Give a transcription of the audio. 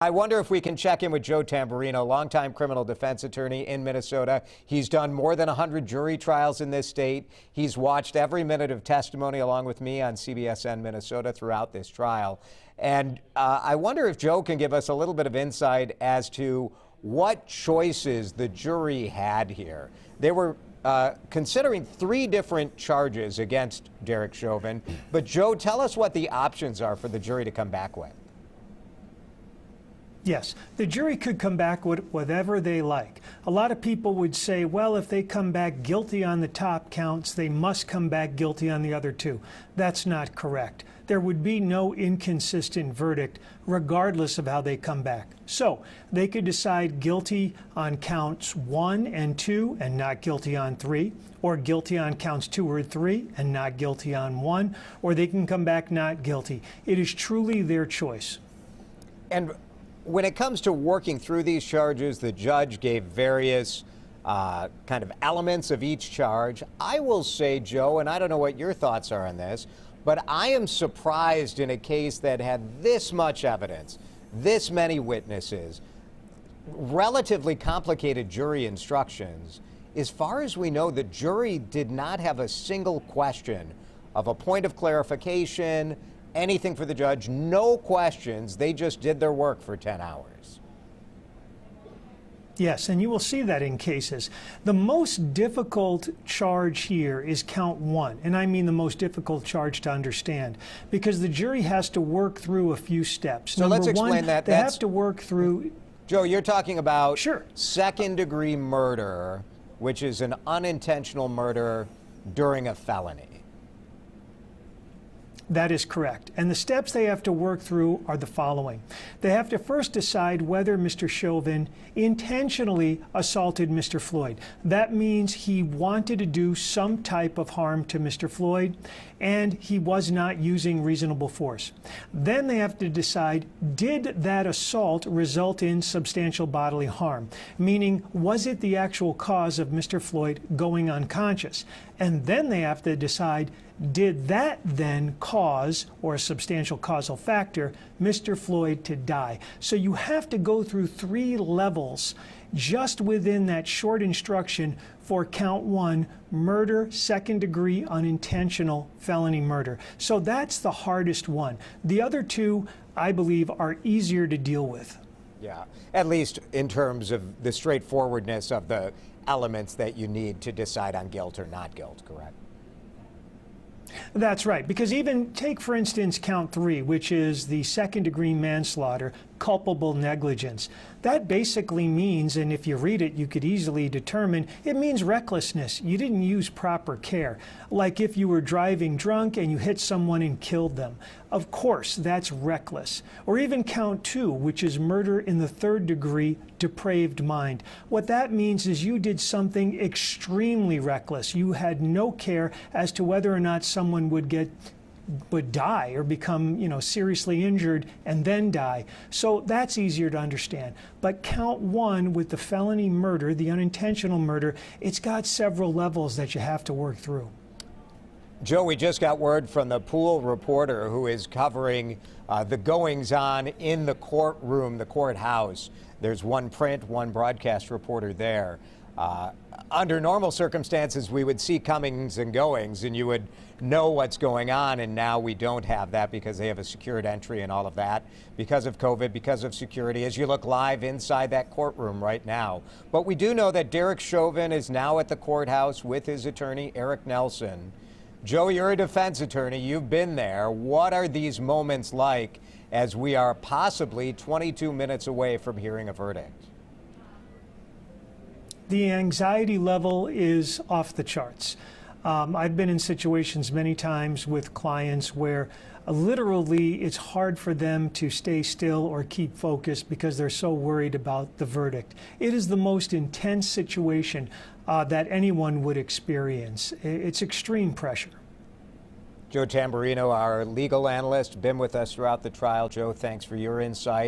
I wonder if we can check in with Joe Tamburino, longtime criminal defense attorney in Minnesota. He's done more than 100 jury trials in this state. He's watched every minute of testimony along with me on CBSN Minnesota throughout this trial. And I wonder if Joe can give us a little bit of insight as to what choices the jury had here. They were considering 3 different charges against Derek Chauvin. But Joe, tell us what the options are for the jury to come back with. Yes, the jury could come back with whatever they like. A lot of people would say, well, if they come back guilty on the top counts, they must come back guilty on the other 2. That's not correct. There would be no inconsistent verdict regardless of how they come back. So they could decide guilty on counts 1 and 2 and not guilty on 3, or guilty on counts 2 or 3 and not guilty on 1, or they can come back not guilty. It is truly their choice. And when it comes to working through these charges, the judge gave various kind of elements of each charge. I will say, Joe, and I don't know what your thoughts are on this, but I am surprised in a case that had this much evidence, this many witnesses, relatively complicated jury instructions. As far as we know, the jury did not have a single question of a point of clarification, anything for the judge, no questions. They just did their work for 10 hours. Yes, and you will see that in cases. The most difficult charge here is count 1, and I mean the most difficult charge to understand, because the jury has to work through a few steps. So let's explain that. They have to work through... Joe, you're talking about Sure. second-degree murder, which is an unintentional murder during a felony. That is correct. And the steps they have to work through are the following. They have to first decide whether Mr. Chauvin intentionally assaulted Mr. Floyd. That means he wanted to do some type of harm to Mr. Floyd, and he was not using reasonable force. Then they have to decide, did that assault result in substantial bodily harm? Meaning, was it the actual cause of Mr. Floyd going unconscious? And then they have to decide, did that then cause, or a substantial causal factor, Mr. Floyd to die? So you have to go through 3 levels just within that short instruction for count 1, murder, second-degree unintentional felony murder. So that's the hardest one. The other 2, I believe, are easier to deal with. Yeah, at least in terms of the straightforwardness of the elements that you need to decide on guilt or not guilt, correct? That's right, because even take, for instance, count 3, which is the second-degree manslaughter, culpable negligence. That basically means, and if you read it, you could easily determine, it means recklessness. You didn't use proper care. Like if you were driving drunk and you hit someone and killed them. Of course, that's reckless. Or even count 2, which is murder in the 3rd degree, depraved mind. What that means is you did something extremely reckless. You had no care as to whether or not someone would die or become, seriously injured and then die. So that's easier to understand. But count 1 with the felony murder, the unintentional murder, it's got several levels that you have to work through. Joe, we just got word from the Pool reporter who is covering the goings-on in the courtroom, the courthouse. There's one print, one broadcast reporter there. Under normal circumstances, we would see comings and goings, and you would know what's going on, and now we don't have that because they have a secured entry and all of that because of COVID, because of security, as you look live inside that courtroom right now. But we do know that Derek Chauvin is now at the courthouse with his attorney, Eric Nelson. Joe, you're a defense attorney. You've been there. What are these moments like as we are possibly 22 minutes away from hearing a verdict? The anxiety level is off the charts. I've been in situations many times with clients where literally it's hard for them to stay still or keep focused because they're so worried about the verdict. It is the most intense situation that anyone would experience. It's extreme pressure. Joe Tamburino, our legal analyst, been with us throughout the trial. Joe, thanks for your insight.